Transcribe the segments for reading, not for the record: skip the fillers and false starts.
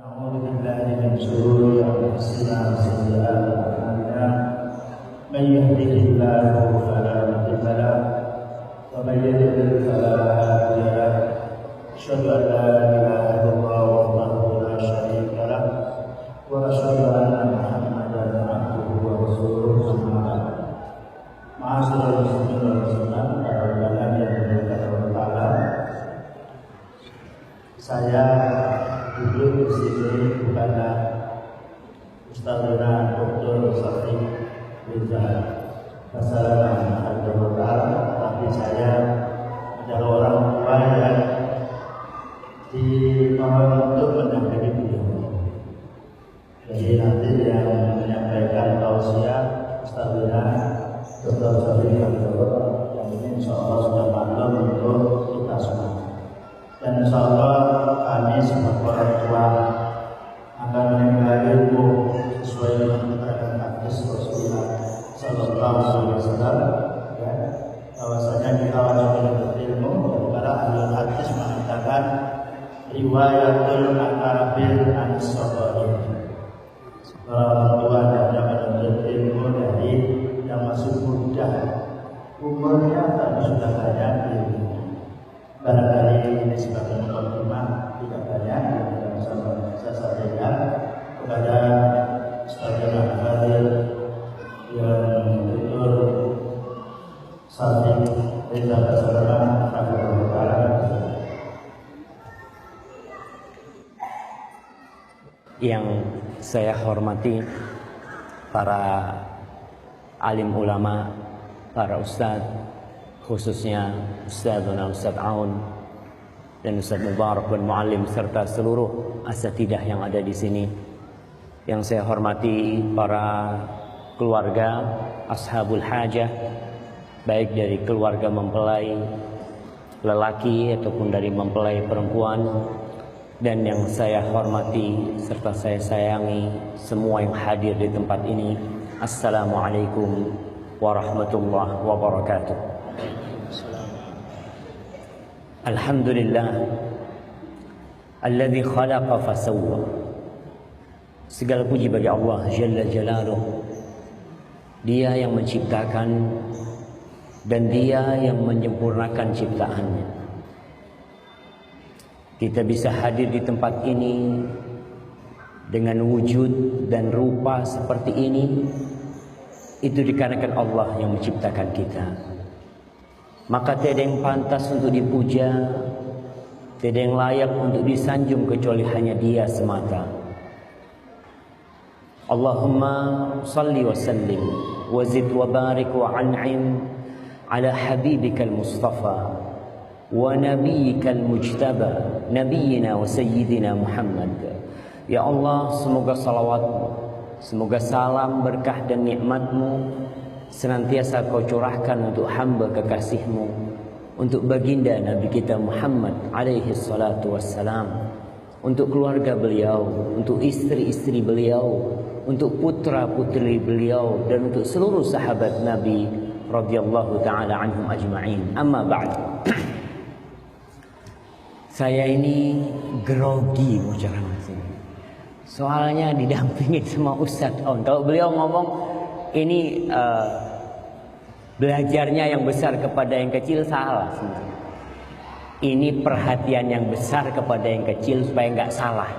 نعوذ بالله من شرور أنفسنا وسيئات أعمالنا من يهده الله فلا مضل له ومن يضلل فلا هادي له أشهد أن لا إله إلا الله وحده لا شريك له وأشهد أن محمدا عبده ورسوله أما بعد معاشر المسلمين والمسلمات para ulama yang dimuliakan Allah Ta'ala, saya duduk di sini bukannya Ustazuna Dr. Safi Rizal Masalah Al-Jawabal, tapi saya adalah orang tua yang dimohon untuk mendampingi beliau. Jadi nanti yang menyampaikan tausiah Ustazuna Dr. Safi Rizal yang ini insya Allah sudah maklum untuk kita semua. Dan insya Allah kami sebagai orang tua akan menimba ilmu sesuai dengan keterangan hadis Rasulullah Sallallahu Alaihi Wasallam. Ya, bahwasanya kita wajib menuntut ilmu. Para ahli hadis mengatakan riwayatul akabir anis sahabat. Orang tua hendaknya menuntut ilmu dari yang masih muda umurnya, tapi sudah banyak ilmu. Barangkali ini sebagai mukadimah tidak banyak yang bisa saya sampaikan kepada Ustazuna Fadil yang Dr. Safi Rizal Masalah yang saya hormati para alim ulama, para ustadz, khususnya Ustazuna Ustaz Aun dan Ustaz Mubarak bin Muallim serta seluruh asatidah yang ada di sini. Yang saya hormati para keluarga ashabul hajah, baik dari keluarga mempelai lelaki ataupun dari mempelai perempuan, dan yang saya hormati serta saya sayangi semua yang hadir di tempat ini. Assalamualaikum warahmatullahi wabarakatuh. Alhamdulillah alladzi khalaqa fasawwa. Segala puji bagi Allah Jalla Jalaluhu. Dia yang menciptakan dan Dia yang menyempurnakan ciptaannya. Kita bisa hadir di tempat ini dengan wujud dan rupa seperti ini, itu dikarenakan Allah yang menciptakan kita. Maka tiada yang pantas untuk dipuja, tiada yang layak untuk disanjung kecuali hanya Dia semata. Allahumma salli wa sallim wa zid wa barik wa an'im ala habibikal mustafa wa nabiyyikal mujtaba nabiyyina wa sayyidina Muhammad. Ya Allah, semoga salawatmu, semoga salam, berkah dan nikmatmu senantiasa Kau curahkan untuk hamba kekasih-Mu, untuk baginda Nabi kita Muhammad alaihi salatu wassalam, untuk keluarga beliau, untuk istri-istri beliau, untuk putra-putri beliau, dan untuk seluruh sahabat Nabi radhiyallahu taala anhum ajma'in. Amma ba'd. Saya ini grogi mau ceramah sini. Soalnya didampingin sama Ustadz Aun. Kalau beliau ngomong ini belajarnya yang besar kepada yang kecil, salah sebenarnya. Ini perhatian yang besar kepada yang kecil supaya nggak salah.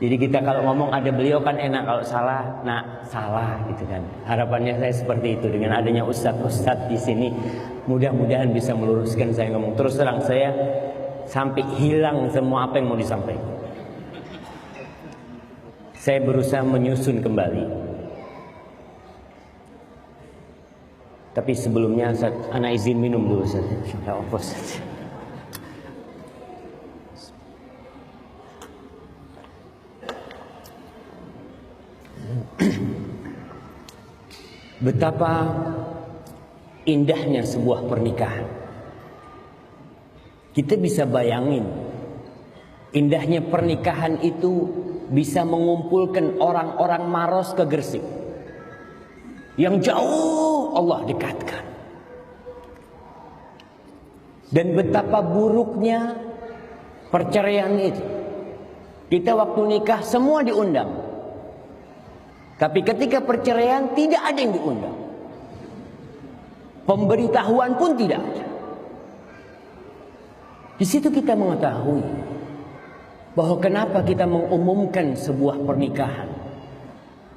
Jadi kita kalau ngomong ada beliau kan enak, kalau salah, nah salah gitu kan. Harapannya saya seperti itu, dengan adanya ustadz-ustadz di sini, mudah-mudahan bisa meluruskan saya ngomong. Terus terang saya sampai hilang semua apa yang mau disampaikan. Saya berusaha menyusun kembali. Tapi sebelumnya ana izin minum dulu saja. Betapa indahnya sebuah pernikahan. Kita bisa bayangin indahnya pernikahan itu bisa mengumpulkan orang-orang Maros ke Gresik. Yang jauh Allah dekatkan. Dan betapa buruknya perceraian itu. Kita waktu nikah semua diundang. Tapi ketika perceraian tidak ada yang diundang. Pemberitahuan pun tidak ada. Di situ kita mengetahui bahwa kenapa kita mengumumkan sebuah pernikahan.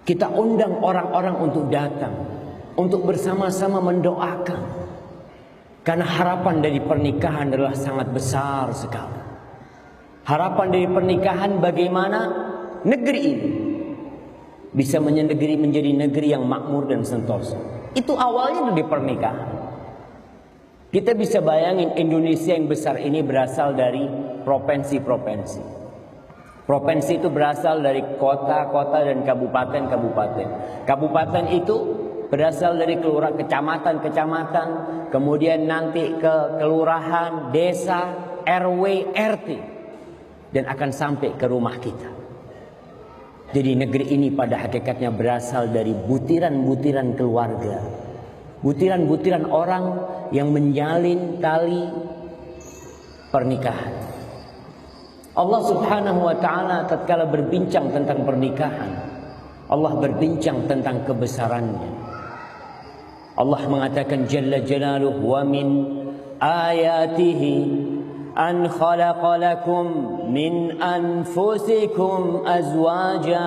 Kita undang orang-orang untuk datang, untuk bersama-sama mendoakan. Karena harapan dari pernikahan adalah sangat besar sekali. Harapan dari pernikahan bagaimana negeri ini bisa menjadi negeri yang makmur dan sentosa. Itu awalnya dari pernikahan. Kita bisa bayangin Indonesia yang besar ini berasal dari provinsi-provinsi. Provinsi itu berasal dari kota-kota dan kabupaten-kabupaten. Kabupaten itu berasal dari kecamatan-kecamatan, kemudian nanti ke kelurahan, desa, RW, RT, dan akan sampai ke rumah kita. Jadi negeri ini pada hakikatnya berasal dari butiran-butiran keluarga, butiran-butiran orang yang menjalin tali pernikahan. Allah Subhanahu wa ta'ala tatkala berbincang tentang pernikahan, Allah berbincang tentang kebesarannya. Allah mengatakan Jalla Jalaluhu, wa min ayatihi an khalaqa lakum min anfusikum azwaja.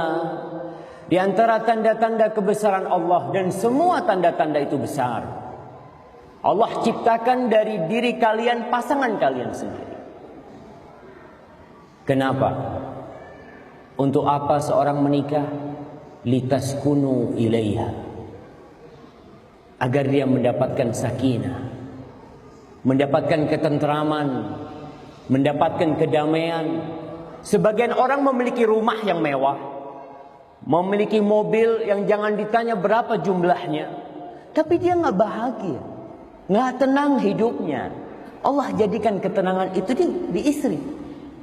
Di antara tanda-tanda kebesaran Allah, dan semua tanda-tanda itu besar, Allah ciptakan dari diri kalian pasangan kalian sendiri. Kenapa? Untuk apa seorang menikah? Litaskunu ilaiha, agar dia mendapatkan sakinah, mendapatkan ketentraman, mendapatkan kedamaian. Sebagian orang memiliki rumah yang mewah, memiliki mobil yang jangan ditanya berapa jumlahnya, tapi dia nggak bahagia, nggak tenang hidupnya. Allah jadikan ketenangan itu di istri,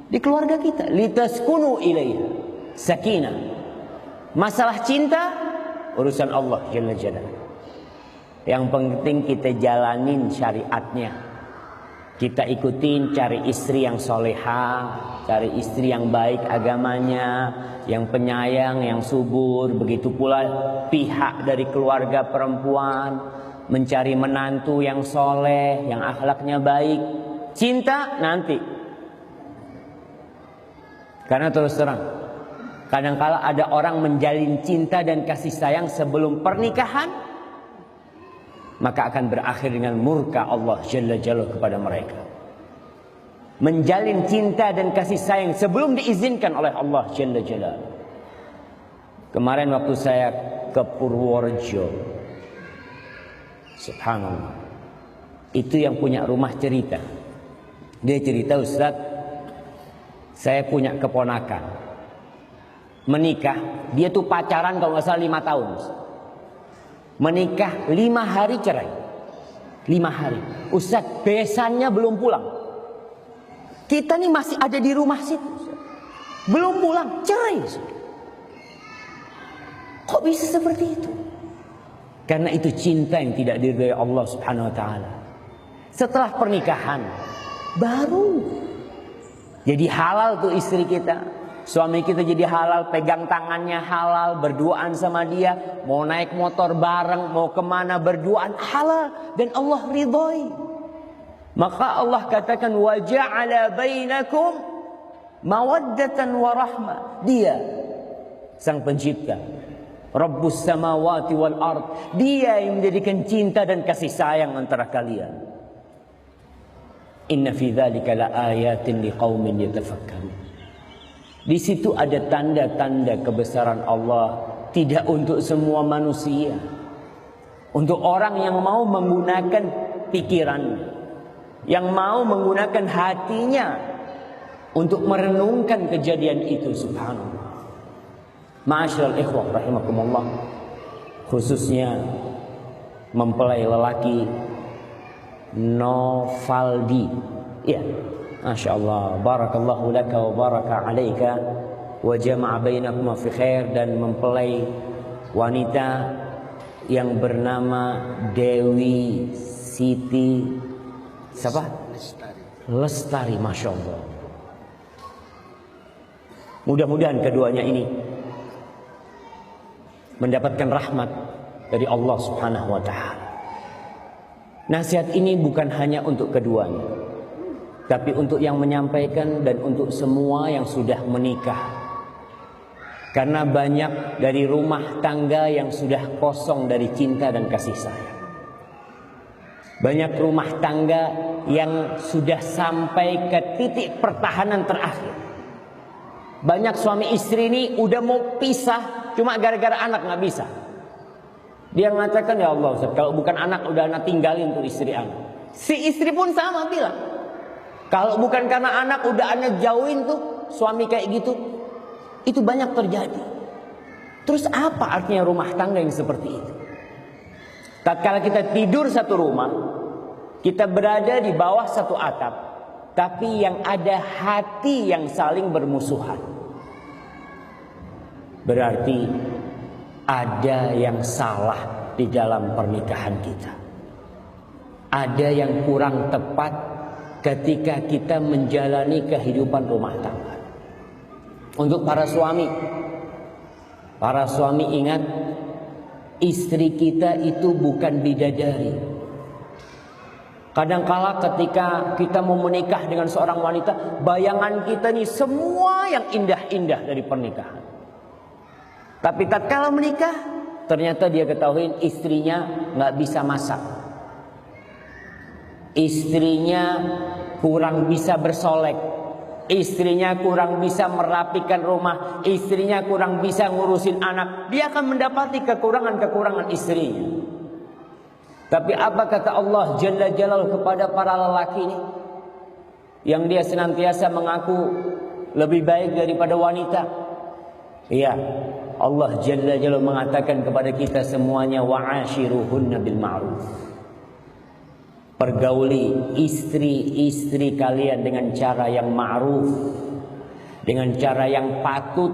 di keluarga kita. Litaskunu ilaiha, sakinah. Masalah cinta urusan Allah Jalla Jalaluhu. Yang penting kita jalanin syariatnya. Kita ikutin, cari istri yang soleha, cari istri yang baik agamanya, yang penyayang, yang subur. Begitu pula pihak dari keluarga perempuan mencari menantu yang soleh, yang akhlaknya baik. Cinta nanti. Karena terus terang, kadangkala ada orang menjalin cinta dan kasih sayang sebelum pernikahan, maka akan berakhir dengan murka Allah Jalla Jalaluhu kepada mereka. Menjalin cinta dan kasih sayang sebelum diizinkan oleh Allah Jalla Jalaluhu. Kemarin waktu saya ke Purworejo, subhanallah, itu yang punya rumah cerita. Dia cerita, Ustaz, saya punya keponakan menikah, dia tuh pacaran kalau nggak salah 5 tahun. Menikah 5 hari cerai. 5 hari. Ustaz, besannya belum pulang. Kita nih masih ada di rumah situ, Ustaz. Belum pulang, cerai, Ustaz. Kok bisa seperti itu? Karena itu cinta yang tidak diridhai Allah Subhanahu wa ta'ala. Setelah pernikahan baru jadi halal tuh istri kita, suami kita jadi halal, pegang tangannya halal, berduaan sama dia, mau naik motor bareng, mau kemana berduaan halal, dan Allah ridhoi. Maka Allah katakan wa ja'ala bainakum mawaddatan wa rahmah. Dia sang pencipta, Rabbus samawati wal ard, dia yang menjadikan cinta dan kasih sayang antara kalian. Inna fi dzalika laayatin liqaumin yatafakkarun. Di situ ada tanda-tanda kebesaran Allah, tidak untuk semua manusia. Untuk orang yang mau menggunakan pikiran, yang mau menggunakan hatinya untuk merenungkan kejadian itu, subhanallah. Ma'asyiral ikhwah rahimakumullah, khususnya mempelai lelaki Novaldi, ya, masya Allah, barakallahu laka wa baraka alaika wa jama'a bainakuma fi khair. Dan mempelai wanita yang bernama Dewi Siti siapa? Lestari, masya Allah. Mudah-mudahan keduanya ini mendapatkan rahmat dari Allah Subhanahu wa taala. Nasihat ini bukan hanya untuk keduanya, tapi untuk yang menyampaikan dan untuk semua yang sudah menikah. Karena banyak dari rumah tangga yang sudah kosong dari cinta dan kasih sayang. Banyak rumah tangga yang sudah sampai ke titik pertahanan terakhir. Banyak suami istri ini udah mau pisah, cuma gara-gara anak nggak bisa. Dia mengatakan, ya Allah Ustaz, kalau bukan anak udah anak tinggalin tuh istri anak. Si istri pun sama bilang, kalau bukan karena anak udah anak jauhin tuh suami kayak gitu. Itu banyak terjadi. Terus apa artinya rumah tangga yang seperti itu? Tatkala kita tidur satu rumah, kita berada di bawah satu atap, tapi yang ada hati yang saling bermusuhan. Berarti ada yang salah di dalam pernikahan kita. Ada yang kurang tepat ketika kita menjalani kehidupan rumah tangga. Untuk para suami ingat, istri kita itu bukan bidadari. Kadangkala ketika kita mau menikah dengan seorang wanita, bayangan kita nih semua yang indah-indah dari pernikahan. Tapi tatkala menikah, ternyata dia ketahui istrinya nggak bisa masak, istrinya kurang bisa bersolek, istrinya kurang bisa merapikan rumah, istrinya kurang bisa ngurusin anak. Dia akan mendapati kekurangan-kekurangan istrinya. Tapi apa kata Allah Jalla Jalaluhu kepada para lelaki ini, yang dia senantiasa mengaku lebih baik daripada wanita? Iya, Allah Jalla Jalaluhu mengatakan kepada kita semuanya, wa'ashiruhunna bil ma'ruf. Pergauli istri-istri kalian dengan cara yang ma'ruf, dengan cara yang patut,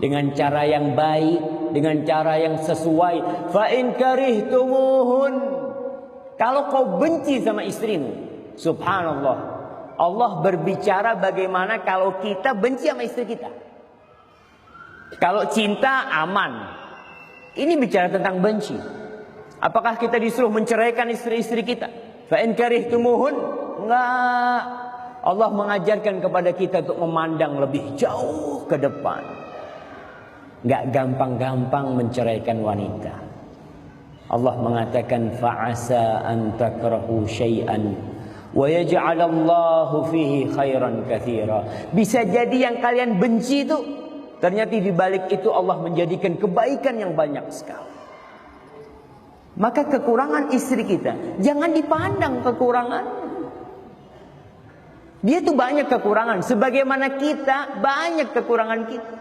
dengan cara yang baik, dengan cara yang sesuai. Fa in karihtumuhun, kalau kau benci sama istrimu, subhanallah, Allah berbicara bagaimana kalau kita benci sama istri kita. Kalau cinta aman, ini bicara tentang benci. Apakah kita disuruh menceraikan istri-istri kita? Fa in karihtumuhun, enggak. Allah mengajarkan kepada kita untuk memandang lebih jauh ke depan. Enggak gampang-gampang menceraikan wanita. Allah mengatakan fa'asa an takrahu syai'an wa yaj'alallahu fihi khairan katsira. Bisa jadi yang kalian benci itu ternyata di balik itu Allah menjadikan kebaikan yang banyak sekali. Maka kekurangan istri kita jangan dipandang kekurangan. Dia tuh banyak kekurangan, sebagaimana kita banyak kekurangan kita.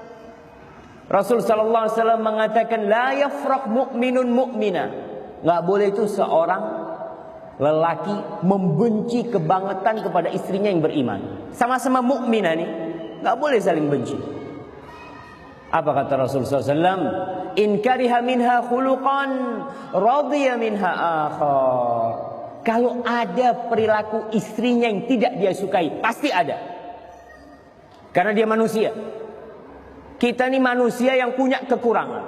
Rasul sallallahu alaihi wasallam mengatakan la yafraq mu'minun mu'mina. Enggak boleh itu seorang lelaki membenci kebangetan kepada istrinya yang beriman. Sama-sama mukminah nih, enggak boleh saling benci. Apa kata Rasul sallallahu alaihi wasallam? In kariha minha khuluqan radiya minha akhar. Kalau ada perilaku istrinya yang tidak dia sukai, pasti ada. Karena dia manusia. Kita ini manusia yang punya kekurangan.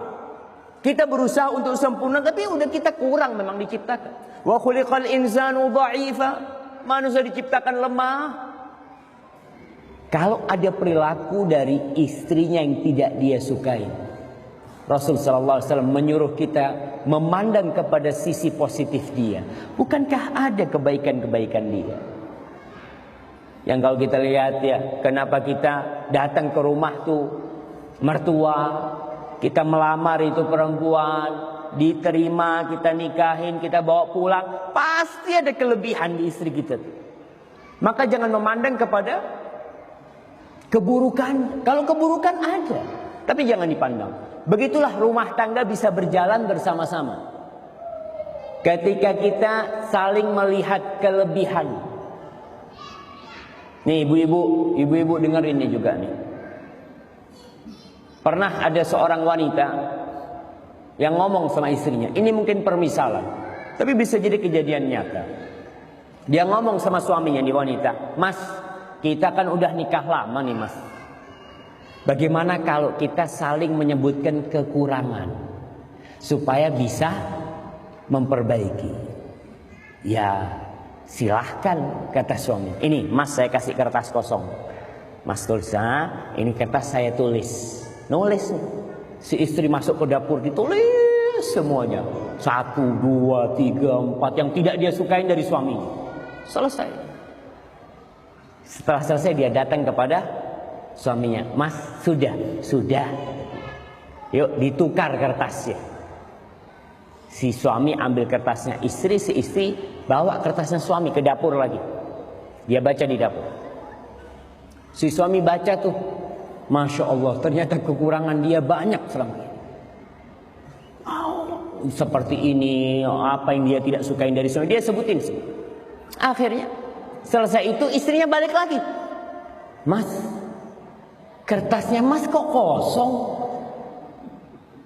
Kita berusaha untuk sempurna, tapi udah kita kurang memang diciptakan. Wa khuliqal insanu dha'ifa. Manusia diciptakan lemah. Kalau ada perilaku dari istrinya yang tidak dia sukai, Rasul sallallahu alaihi wasallam menyuruh kita memandang kepada sisi positif dia. Bukankah ada kebaikan-kebaikan dia? Yang kalau kita lihat ya, kenapa kita datang ke rumah tuh mertua, kita melamar itu perempuan, diterima, kita nikahin, kita bawa pulang, pasti ada kelebihan di istri kita. Maka jangan memandang kepada keburukan. Kalau keburukan ada, tapi jangan dipandang. Begitulah rumah tangga bisa berjalan bersama-sama. Ketika kita saling melihat kelebihan. Nih ibu-ibu dengar ini juga nih. Pernah ada seorang wanita yang ngomong sama istrinya. Ini mungkin permisalan, tapi bisa jadi kejadian nyata. Dia ngomong sama suaminya, nih wanita, "Mas, kita kan udah nikah lama nih mas. Bagaimana kalau kita saling menyebutkan kekurangan supaya bisa memperbaiki? Ya silahkan, kata suami. Ini mas, saya kasih kertas kosong. Mas tulis, ini kertas saya tulis. Nulis nih. Si istri masuk ke dapur, ditulis semuanya. 1, 2, 3, 4 yang tidak dia sukain dari suaminya. Selesai. Setelah selesai dia datang kepada suaminya. Mas, sudah. Yuk ditukar kertasnya. Si suami ambil kertasnya istri, si istri bawa kertasnya suami ke dapur lagi. Dia baca di dapur. Si suami baca tuh, Masya Allah, ternyata kekurangan dia banyak selama ini. Seperti ini, apa yang dia tidak sukain dari suami, dia sebutin sih. Akhirnya selesai itu istrinya balik lagi. Mas, kertasnya mas kok kosong,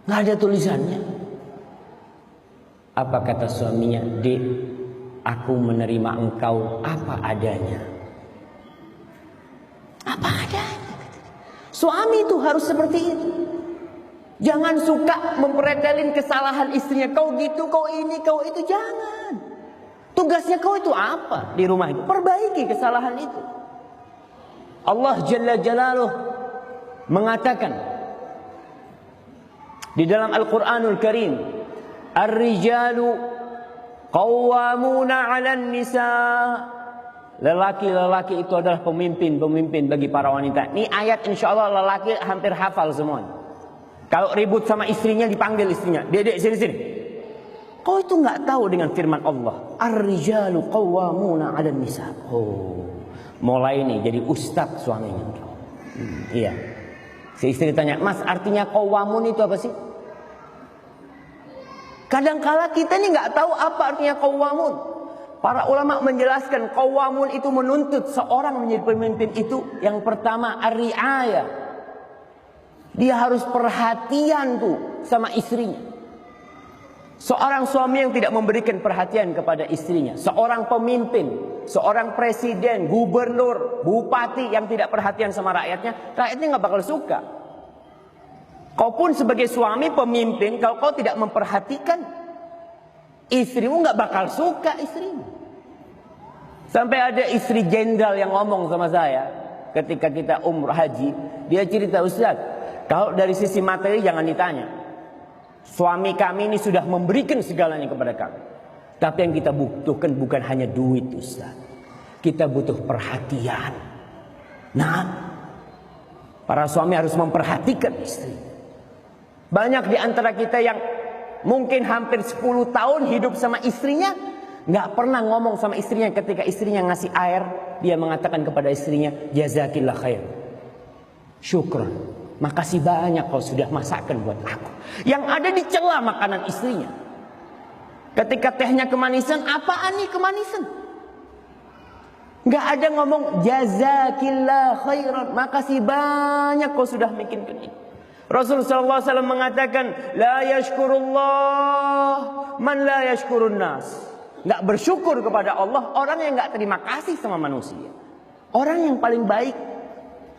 nggak ada tulisannya. Apa kata suaminya? Dek, aku menerima engkau apa adanya. Apa adanya. Suami itu harus seperti itu. Jangan suka mempretelin kesalahan istrinya. Kau gitu, kau ini, kau itu. Jangan. Tugasnya kau itu apa di rumah itu? Perbaiki kesalahan itu. Allah Jalla Jalaluh mengatakan di dalam Al-Quranul Karim, Ar-rijalu qawwamuna 'alan nisa. Lelaki-lelaki itu adalah pemimpin-pemimpin bagi para wanita. Ini ayat insya Allah lelaki hampir hafal semua. Kalau ribut sama istrinya dipanggil istrinya. Dek, sini. Kau itu nggak tahu dengan firman Allah. Ar-rijalu qawwamuna 'alan nisa. Oh, mulai nih jadi ustadz suaminya. Iya. Si istri tanya, Mas, artinya qawwamun itu apa sih? Kadangkala kita ini nggak tahu apa artinya qawwamun. Para ulama menjelaskan qawwamun itu menuntut seorang menjadi pemimpin itu. Yang pertama ar-ri'ayah. Dia harus perhatian tuh sama istrinya. Seorang suami yang tidak memberikan perhatian kepada istrinya. Seorang pemimpin, seorang presiden, gubernur, bupati yang tidak perhatian sama rakyatnya. Rakyatnya nggak bakal suka. Kau pun sebagai suami pemimpin, kalau kau tidak memperhatikan, istrimu nggak bakal suka istrimu. Sampai ada istri jenderal yang ngomong sama saya ketika kita umrah haji. Dia cerita, Ustaz, kalau dari sisi materi jangan ditanya. Suami kami ini sudah memberikan segalanya kepada kami. Tapi yang kita butuhkan bukan hanya duit, Ustaz. Kita butuh perhatian. Nah, para suami harus memperhatikan istri. Banyak di antara kita yang mungkin hampir 10 tahun hidup sama istrinya, nggak pernah ngomong sama istrinya. Ketika istrinya ngasih air, dia mengatakan kepada istrinya, jazakillah khair, syukran, makasih banyak kau sudah masakkan buat aku. Yang ada dicela makanan istrinya. Ketika tehnya kemanisan, apaan nih kemanisan? Nggak ada ngomong jazakillah khairan, makasih banyak kau sudah bikinkan ini. Rasulullah SAW mengatakan, la yashkurullah man la yashkurun nas. Nggak bersyukur kepada Allah orang yang nggak terima kasih sama manusia. Orang yang paling baik,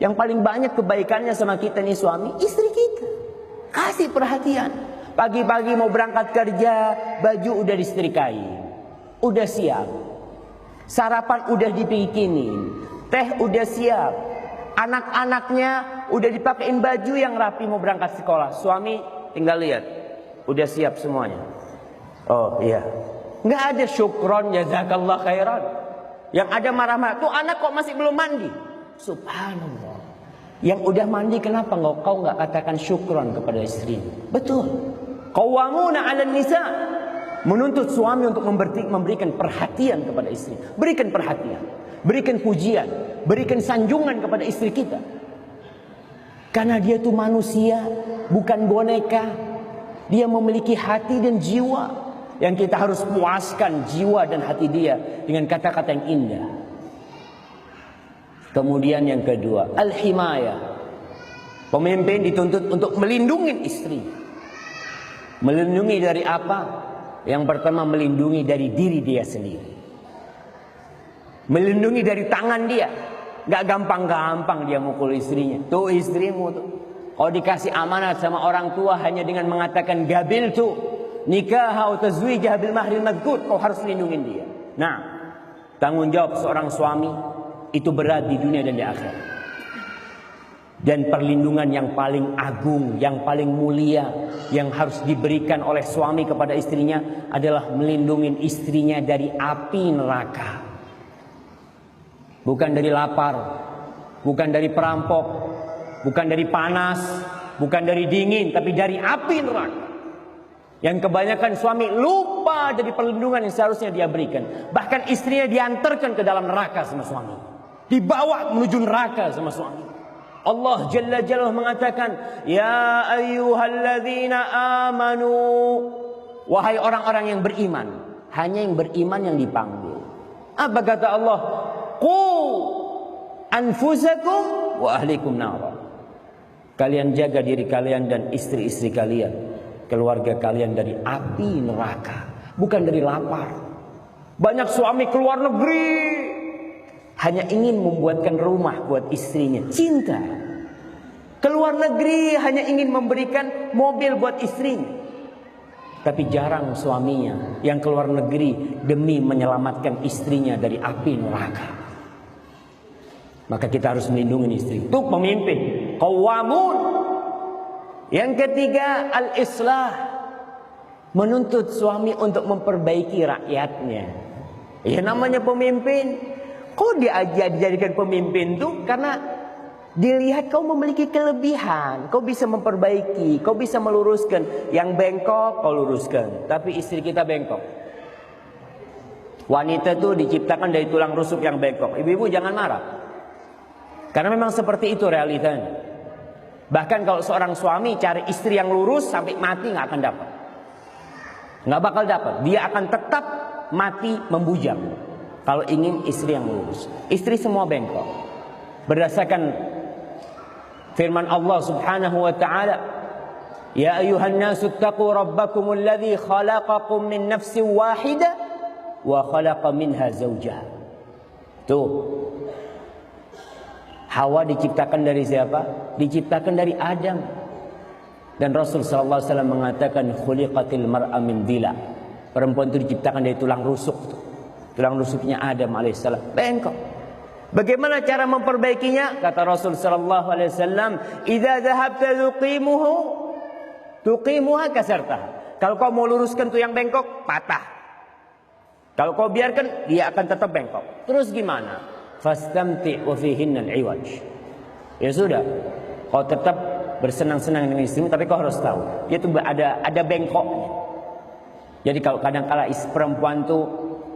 yang paling banyak kebaikannya sama kita nih suami, istri kita. Kasih perhatian. Pagi-pagi mau berangkat kerja, baju udah disetrikain, udah siap. Sarapan udah dibikinin, teh udah siap. Anak-anaknya udah dipakein baju yang rapi mau berangkat sekolah. Suami tinggal lihat, udah siap semuanya. Oh iya, nggak ada syukron jazakallah khairan. Yang ada marah-marah, tuh anak kok masih belum mandi. Subhanallah. Yang udah mandi kenapa kau nggak katakan syukron kepada istri? Betul. Qawwamuna 'alan nisa. Menuntut suami untuk memberikan perhatian kepada istri. Berikan perhatian, berikan pujian, berikan sanjungan kepada istri kita. Karena dia itu manusia, bukan boneka. Dia memiliki hati dan jiwa yang kita harus puaskan jiwa dan hati dia dengan kata-kata yang indah. Kemudian yang kedua, al-himayah. Pemimpin dituntut untuk melindungi istri. Melindungi dari apa? Yang pertama, melindungi dari diri dia sendiri. Melindungi dari tangan dia. Gak gampang-gampang dia mukul istrinya. Tuh istrimu tuh. Kalau dikasih amanat sama orang tua hanya dengan mengatakan gabil tuh nikah atau tazwijah bil mahril madhkur, kau harus lindungin dia. Nah, tanggung jawab seorang suami itu berat di dunia dan di akhirat. Dan perlindungan yang paling agung, yang paling mulia yang harus diberikan oleh suami kepada istrinya adalah melindungi istrinya dari api neraka. Bukan dari lapar, bukan dari perampok, bukan dari panas, bukan dari dingin, tapi dari api neraka. Yang kebanyakan suami lupa dari perlindungan yang seharusnya dia berikan. Bahkan istrinya diantarkan ke dalam neraka sama suami, dibawa menuju neraka sama suami. Allah Jalla Jalaluhu mengatakan, ya ayyuhalladzina amanu, wahai orang-orang yang beriman. Hanya yang beriman yang dipanggil. Apa kata Allah? Qu anfusakum wa ahlikum nara. Kalian jaga diri kalian dan istri-istri kalian, keluarga kalian dari api neraka, bukan dari lapar. Banyak suami keluar negeri hanya ingin membuatkan rumah buat istrinya, cinta. Keluar negeri hanya ingin memberikan mobil buat istrinya. Tapi jarang suaminya yang keluar negeri demi menyelamatkan istrinya dari api neraka. Maka kita harus melindungi istri. Itu pemimpin qawamun. Yang ketiga, al-islah, menuntut suami untuk memperbaiki rakyatnya. Ya namanya pemimpin. Kau dijadikan pemimpin tuh karena dilihat kau memiliki kelebihan, kau bisa memperbaiki, kau bisa meluruskan. Yang bengkok kau luruskan. Tapi istri kita bengkok. Wanita tuh diciptakan dari tulang rusuk yang bengkok. Ibu-ibu jangan marah, karena memang seperti itu realitanya. Bahkan kalau seorang suami cari istri yang lurus sampai mati nggak akan dapat, nggak bakal dapat. Dia akan tetap mati membujang kalau ingin istri yang lurus. Istri semua bengkok. Berdasarkan firman Allah Subhanahu wa taala, ya ayuhan nasu taqu rabbakumul ladzi khalaqakum min nafsin wahidah wa khalaqa minha zawjaha. Tuh, Hawa diciptakan dari siapa? Diciptakan dari Adam. Dan Rasul sallallahu alaihi wasallam mengatakan khuliqatil mar'a min dila. Perempuan itu diciptakan dari tulang rusuk. Tulang rusuknya Adam alaihissalam bengkok. Bagaimana cara memperbaikinya? Kata Rasul sallallahu alaihi wasallam, "Idza dhahabta tuqimuha kasartaha." Kalau kau mau luruskan tuh yang bengkok, patah. Kalau kau biarkan, dia akan tetap bengkok. Terus gimana? Fastamti' wa fihinna al-iwaj. Ya sudah, kau tetap bersenang-senang dengan istrimu, tapi kau harus tahu, dia tuh ada bengkoknya. Jadi kalau kadang-kala perempuan tuh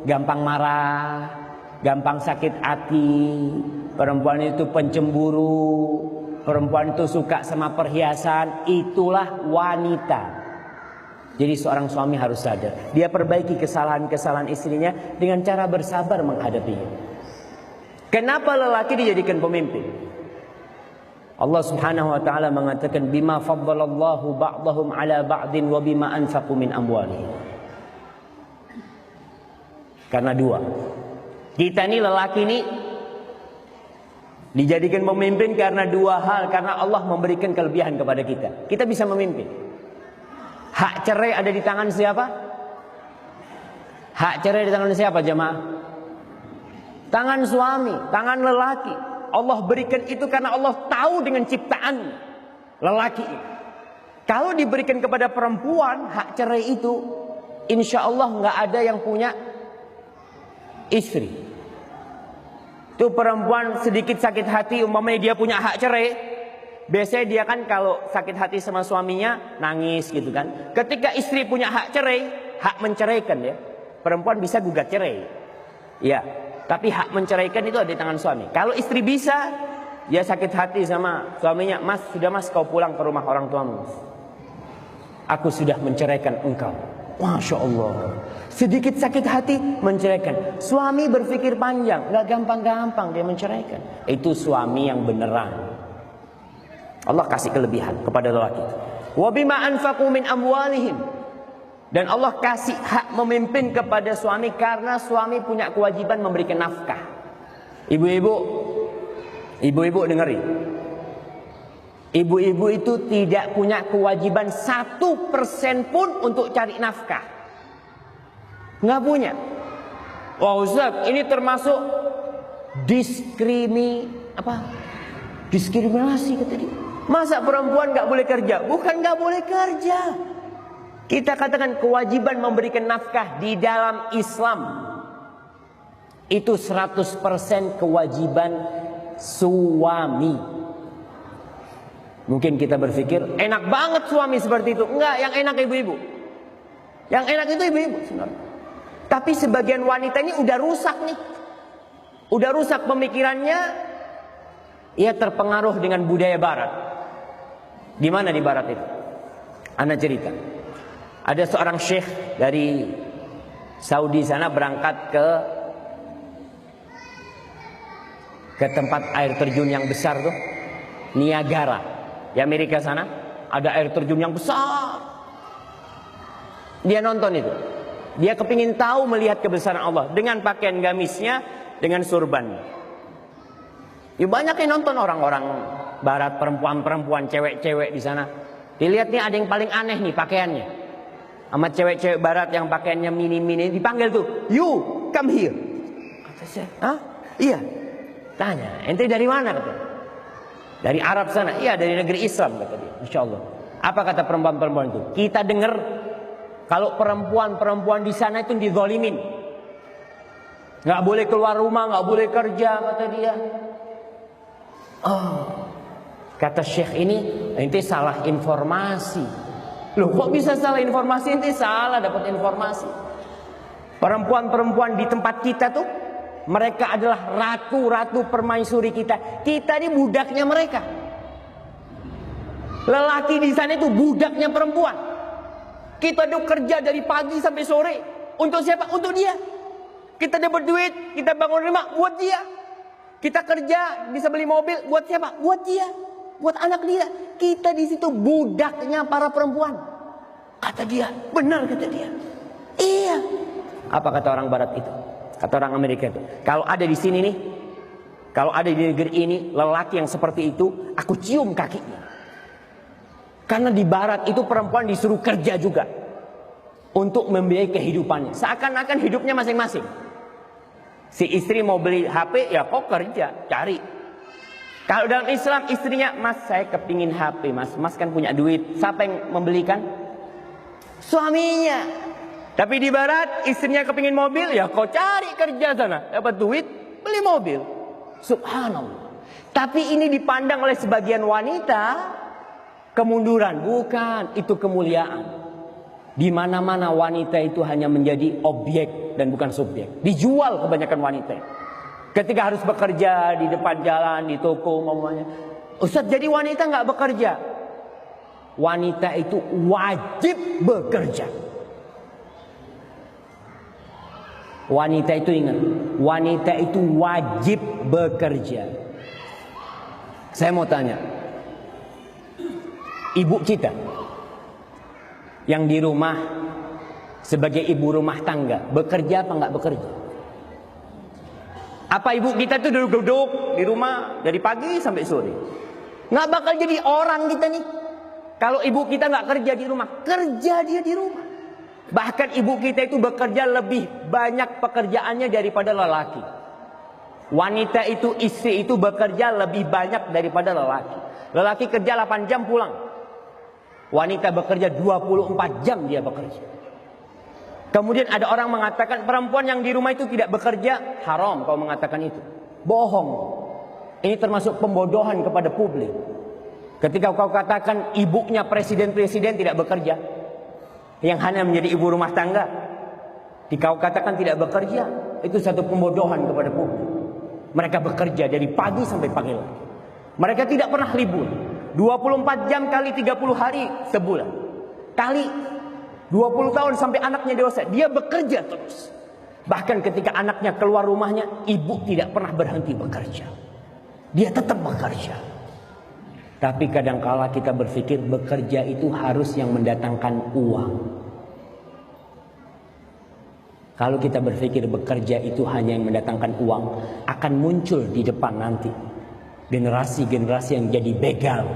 gampang marah, gampang sakit hati, perempuan itu pencemburu, perempuan itu suka sama perhiasan, itulah wanita. Jadi seorang suami harus sadar, dia perbaiki kesalahan-kesalahan istrinya dengan cara bersabar menghadapinya. Kenapa lelaki dijadikan pemimpin? Allah Subhanahu wa taala mengatakan bima faddalallahu ba'dahum 'ala ba'din wa bima anfaqu min amwalihim. Karena dua. Kita ini lelaki ini dijadikan pemimpin karena dua hal. Karena Allah memberikan kelebihan kepada kita. Kita bisa memimpin. Hak cerai ada di tangan siapa? Hak cerai di tangan siapa jemaah? Tangan suami, tangan lelaki. Allah berikan itu karena Allah tahu dengan ciptaan lelaki ini. Kalau diberikan kepada perempuan hak cerai itu, insya Allah nggak ada yang punya istri. Itu perempuan sedikit sakit hati, umpamanya dia punya hak cerai, biasanya dia kan kalau sakit hati sama suaminya nangis gitu kan. Ketika istri punya hak cerai, hak menceraikan ya, perempuan bisa gugat cerai. Ya, tapi hak menceraikan itu ada di tangan suami. Kalau istri bisa, dia sakit hati sama suaminya, "Mas, sudah mas kau pulang ke rumah orang tuamu. Aku sudah menceraikan engkau." Masya Allah. Sedikit sakit hati menceraikan. Suami berpikir panjang, nggak gampang-gampang dia menceraikan. Itu suami yang beneran. Allah kasih kelebihan kepada lelaki. Wa bima anfaqu min amwalihim. Dan Allah kasih hak memimpin kepada suami karena suami punya kewajiban memberikan nafkah. Ibu-ibu, Ibu-ibu dengerin. Ibu-ibu itu tidak punya kewajiban 1% pun untuk cari nafkah. Nggak punya. Wah Ustaz, ini termasuk diskriminasi kata dia. Masa perempuan nggak boleh kerja? Bukan nggak boleh kerja. Kita katakan kewajiban memberikan nafkah di dalam Islam itu 100% kewajiban suami. Mungkin kita berpikir enak banget suami seperti itu. Enggak, yang enak ibu-ibu. Yang enak itu ibu-ibu sebenarnya. Tapi sebagian wanita ini udah rusak nih. Udah rusak pemikirannya. Ia terpengaruh dengan budaya barat. Di mana di barat itu? Ana cerita. Ada seorang syekh dari Saudi sana berangkat ke tempat air terjun yang besar tuh, Niagara. Di Amerika sana ada air terjun yang besar. Dia nonton itu. Dia kepingin tahu melihat kebesaran Allah dengan pakaian gamisnya, dengan surbannya. Ya banyak yang nonton orang-orang barat, perempuan-perempuan, cewek-cewek di sana. Dilihat nih ada yang paling aneh nih pakaiannya. Sama cewek-cewek barat yang pakaiannya mini-mini dipanggil tuh, "You come here." Kata saya, "Hah? Iya." Tanya, "Ente dari mana?" kata. "Dari Arab sana." "Iya, dari negeri Islam," kata dia. Masya Allah. Apa kata perempuan-perempuan itu? Kita dengar kalau perempuan-perempuan di sana itu dizolimin. Nggak boleh keluar rumah, nggak boleh kerja, kata dia. Oh, kata Syekh ini, ente salah informasi. Loh, kok bisa salah informasi? Ente salah dapat informasi. Perempuan-perempuan di tempat kita tuh, mereka adalah ratu-ratu permaisuri kita. Kita ini budaknya mereka. Lelaki di sana itu budaknya perempuan. Kita tuh kerja dari pagi sampai sore. Untuk siapa? Untuk dia. Kita dapat duit, kita bangun rumah buat dia. Kita kerja, bisa beli mobil buat siapa? Buat dia. Buat anak dia. Kita di situ budaknya para perempuan. Kata dia, benar kata dia. Iya. Apa kata orang barat itu? Kata orang Amerika itu, kalau ada di sini nih, kalau ada di negeri ini lelaki yang seperti itu, aku cium kakinya. Karena di barat itu perempuan disuruh kerja juga untuk membiayai kehidupannya. Seakan-akan hidupnya masing-masing. Si istri mau beli HP, ya kok kerja, cari. Kalau dalam Islam istrinya, "Mas, saya kepingin HP, mas. Mas kan punya duit." Siapa yang membelikan? Suaminya. Tapi di barat istrinya kepingin mobil, ya kau cari kerja sana, dapat duit, beli mobil. Subhanallah. Tapi ini dipandang oleh sebagian wanita kemunduran. Bukan, itu kemuliaan. Di mana-mana wanita itu hanya menjadi objek dan bukan subjek. Dijual kebanyakan wanita. Ketika harus bekerja di depan jalan, di toko, mamanya, "Ustaz, jadi wanita nggak bekerja?" Wanita itu wajib bekerja. Wanita itu ingat, wanita itu wajib bekerja. Saya mau tanya, ibu kita yang di rumah sebagai ibu rumah tangga, bekerja apa nggak bekerja? Apa ibu kita tuh duduk-duduk di rumah dari pagi sampai sore? Nggak bakal jadi orang kita nih. Kalau ibu kita nggak kerja di rumah, kerja dia di rumah. Bahkan ibu kita itu bekerja lebih banyak pekerjaannya daripada lelaki. Wanita itu, istri itu bekerja lebih banyak daripada lelaki. Lelaki kerja 8 jam pulang. Wanita bekerja 24 jam dia bekerja. Kemudian ada orang mengatakan perempuan yang di rumah itu tidak bekerja, haram kau mengatakan itu. Bohong. Ini termasuk pembodohan kepada publik. Ketika kau katakan ibunya presiden-presiden tidak bekerja, yang hanya menjadi ibu rumah tangga, kau katakan tidak bekerja, itu satu pembodohan kepada publik. Mereka bekerja dari pagi sampai pagi lagi. Mereka tidak pernah libur. 24 jam kali 30 hari sebulan. Kali 20 tahun sampai anaknya dewasa, dia bekerja terus. Bahkan ketika anaknya keluar rumahnya, ibu tidak pernah berhenti bekerja. Dia tetap bekerja. Tapi kadangkala kita berpikir bekerja itu harus yang mendatangkan uang. Kalau kita berpikir bekerja itu hanya yang mendatangkan uang, akan muncul di depan nanti Generasi-generasi yang jadi begal,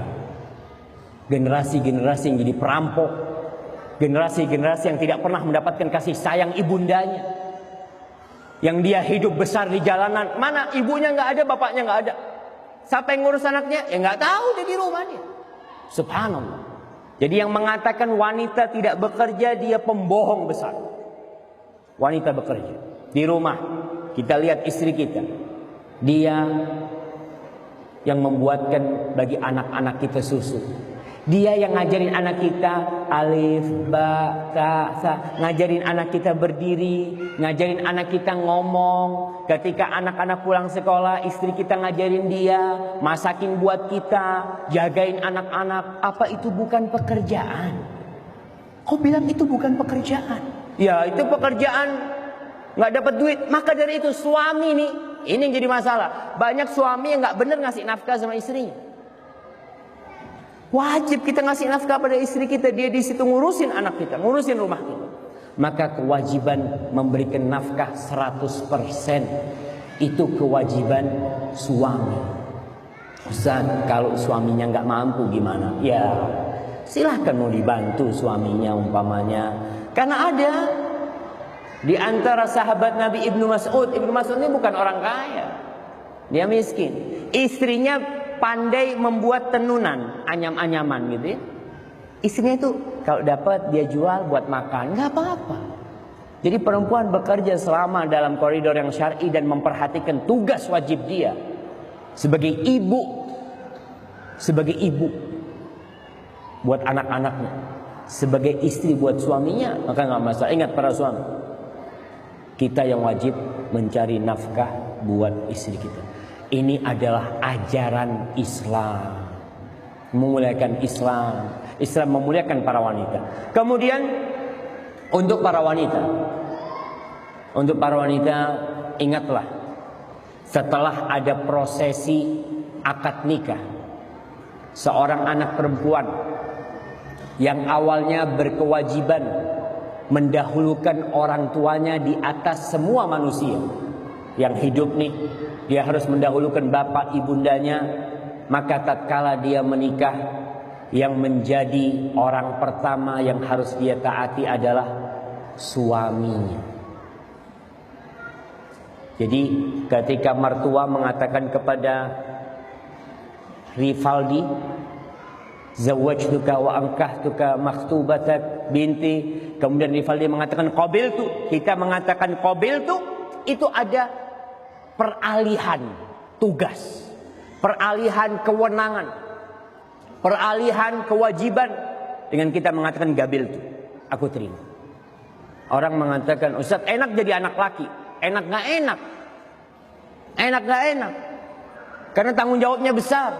generasi-generasi yang jadi perampok, generasi-generasi yang tidak pernah mendapatkan kasih sayang ibundanya, yang dia hidup besar di jalanan, mana ibunya nggak ada, bapaknya nggak ada. Siapa yang ngurus anaknya? Ya nggak tahu, dia di rumahnya. Subhanallah. Jadi yang mengatakan wanita tidak bekerja, dia pembohong besar. Wanita bekerja di rumah. Kita lihat istri kita, dia yang membuatkan bagi anak-anak kita susu. Dia yang ngajarin anak kita alif, ba, ta, sa. Ngajarin anak kita berdiri, ngajarin anak kita ngomong. Ketika anak-anak pulang sekolah, istri kita ngajarin dia, masakin buat kita, jagain anak-anak. Apa itu bukan pekerjaan? Kau bilang itu bukan pekerjaan? Ya, itu pekerjaan. Nggak dapat duit. Maka dari itu suami nih, ini yang jadi masalah. Banyak suami yang nggak benar ngasih nafkah sama istrinya. Wajib kita ngasih nafkah pada istri kita. Dia di situ ngurusin anak kita, ngurusin rumah kita. Maka kewajiban memberikan nafkah 100% itu kewajiban suami. Ustaz, kalau suaminya nggak mampu gimana? Ya, silahkan mau dibantu suaminya umpamanya. Karena ada di antara sahabat Nabi Ibnu Mas'ud. Ibnu Mas'ud ini bukan orang kaya, dia miskin. Istrinya pandai membuat tenunan, anyam-anyaman gitu ya. Istrinya itu kalau dapat dia jual buat makan, nggak apa-apa. Jadi perempuan bekerja selama dalam koridor yang syar'i dan memperhatikan tugas wajib dia sebagai ibu buat anak-anaknya, sebagai istri buat suaminya, maka nggak masalah. Ingat para suami, kita yang wajib mencari nafkah buat istri kita. Ini adalah ajaran Islam, memuliakan Islam. Islam memuliakan para wanita. Kemudian untuk para wanita, ingatlah, setelah ada prosesi akad nikah, seorang anak perempuan yang awalnya berkewajiban mendahulukan orang tuanya di atas semua manusia yang hidup nih, dia harus mendahulukan bapak ibundanya. Maka tatkala dia menikah, yang menjadi orang pertama yang harus dia taati adalah suaminya. Jadi ketika mertua mengatakan kepada Rivaldi, zawwajtuka wa ankahtuka maktubatak binti, kemudian Rivaldi mengatakan qabiltu, kita mengatakan qabiltu, itu ada peralihan tugas, peralihan kewenangan, peralihan kewajiban. Dengan kita mengatakan gabil itu, aku terima. Orang mengatakan, Ustaz, enak jadi anak laki. Enak gak enak? Enak gak enak? Karena tanggung jawabnya besar.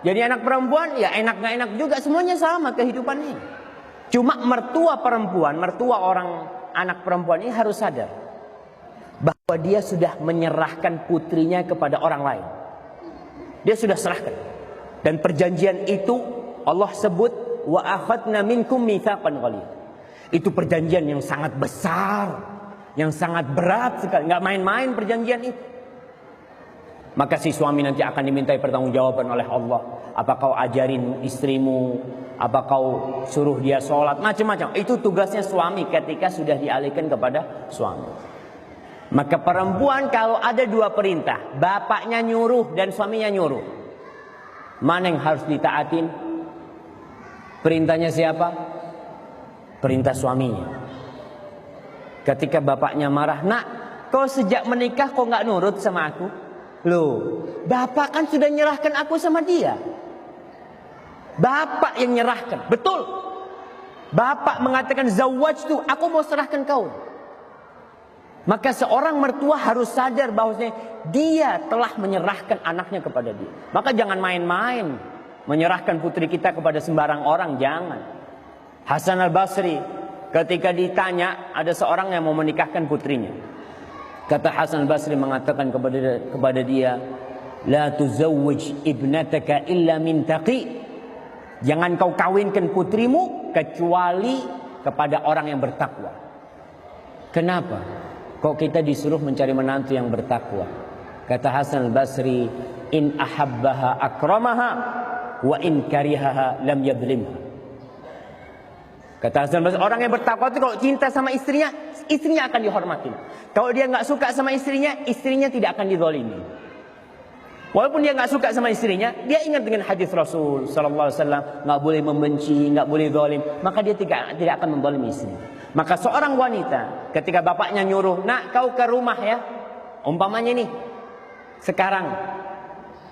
Jadi anak perempuan, ya enak gak enak juga, semuanya sama kehidupannya. Cuma mertua perempuan, mertua orang anak perempuan ini harus sadar bahwa dia sudah menyerahkan putrinya kepada orang lain. Dia sudah serahkan. Dan perjanjian itu Allah sebut wa akhadna minkum mitsaqan ghalidha. Itu perjanjian yang sangat besar, yang sangat berat sekali, enggak main-main perjanjian itu. Maka si suami nanti akan dimintai pertanggungjawaban oleh Allah. Apa kau ajarin istrimu, apa kau suruh dia sholat, macam-macam. Itu tugasnya suami ketika sudah dialihkan kepada suami. Maka perempuan kalau ada dua perintah, bapaknya nyuruh dan suaminya nyuruh, mana yang harus ditaatin? Perintahnya siapa? Perintah suaminya. Ketika bapaknya marah, nak, kau sejak menikah kau nggak nurut sama aku? Loh, bapak kan sudah nyerahkan aku sama dia. Bapak yang nyerahkan, betul. Bapak mengatakan zawwajtu, aku mau serahkan kau. Maka seorang mertua harus sadar bahwasanya dia telah menyerahkan anaknya kepada dia. Maka jangan main-main menyerahkan putri kita kepada sembarang orang, jangan. Hasan al-Basri ketika ditanya, ada seorang yang mau menikahkan putrinya. Kata Hasan al-Basri mengatakan kepada dia, la tuzawwij ibnataka illa min taqi. Jangan kau kawinkan putrimu kecuali kepada orang yang bertakwa. Kenapa? Kok kita disuruh mencari menantu yang bertakwa? Kata Hasan al-Basri, in ahabbaha akramaha wa in karihaha lam yadhlimha. Kata Hasan al-Basri, orang yang bertakwa itu kalau cinta sama istrinya, istrinya akan dihormati. Kalau dia nggak suka sama istrinya, istrinya tidak akan dizalimi. Walaupun dia nggak suka sama istrinya, dia ingat dengan hadis Rasul sallallahu alaihi wasallam, nggak boleh membenci, nggak boleh zalim, maka dia tidak akan menzalimi istri. Maka seorang wanita ketika bapaknya nyuruh, "Nak, kau ke rumah ya." Umpamanya nih, sekarang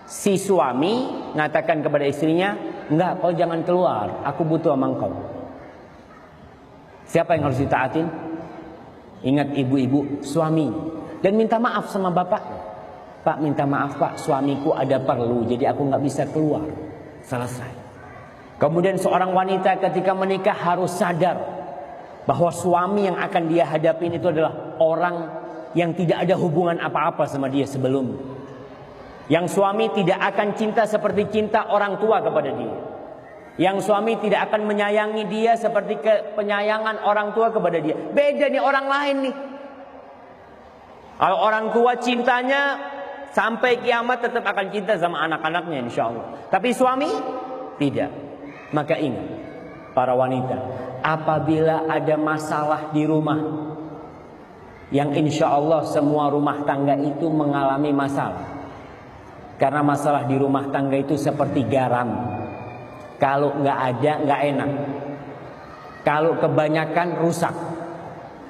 si suami mengatakan kepada istrinya, "Enggak, kau jangan keluar, aku butuh sama engkau." Siapa yang harus ditaatin? Ingat ibu-ibu, suami. Dan minta maaf sama bapak. "Pak, minta maaf pak, suamiku ada perlu, jadi aku nggak bisa keluar." Selesai. Kemudian seorang wanita ketika menikah harus sadar bahwa suami yang akan dia hadapin itu adalah orang yang tidak ada hubungan apa-apa sama dia sebelumnya. Yang suami tidak akan cinta seperti cinta orang tua kepada dia. Yang suami tidak akan menyayangi dia seperti penyayangan orang tua kepada dia. Beda nih orang lain nih. Kalau orang tua cintanya sampai kiamat tetap akan cinta sama anak-anaknya insya Allah. Tapi suami tidak. Maka ingat para wanita, apabila ada masalah di rumah, yang insya Allah semua rumah tangga itu mengalami masalah. Karena masalah di rumah tangga itu seperti garam. Kalau nggak ada, nggak enak. Kalau kebanyakan rusak.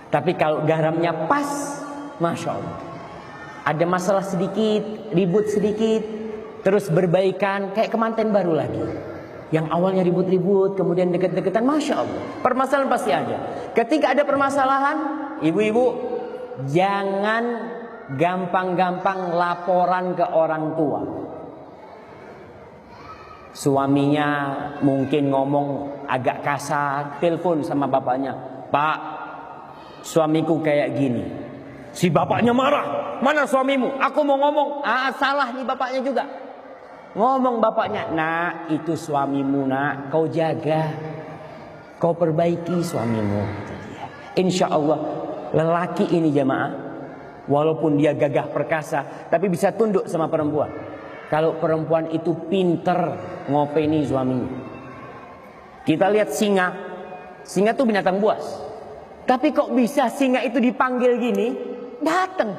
Tapi kalau garamnya pas, Masya Allah. Ada masalah sedikit, ribut sedikit, terus berbaikan, kayak kemanten baru lagi. Yang awalnya ribut-ribut, kemudian deket-deketan, Masya Allah. Permasalahan pasti ada. Ketika ada permasalahan, ibu-ibu, jangan gampang-gampang laporan ke orang tua. Suaminya mungkin ngomong agak kasar, telepon sama bapaknya, "Pak, suamiku kayak gini." Si bapaknya marah, "Mana suamimu? Aku mau ngomong." Salah nih bapaknya juga. Ngomong bapaknya, "Nak, itu suamimu nak, kau jaga, kau perbaiki suamimu." Insya Allah lelaki ini jamaah, walaupun dia gagah perkasa, tapi bisa tunduk sama perempuan. Kalau perempuan itu pinter ngopeni suaminya. Kita lihat singa. Singa itu binatang buas. Tapi kok bisa singa itu dipanggil gini? Datang.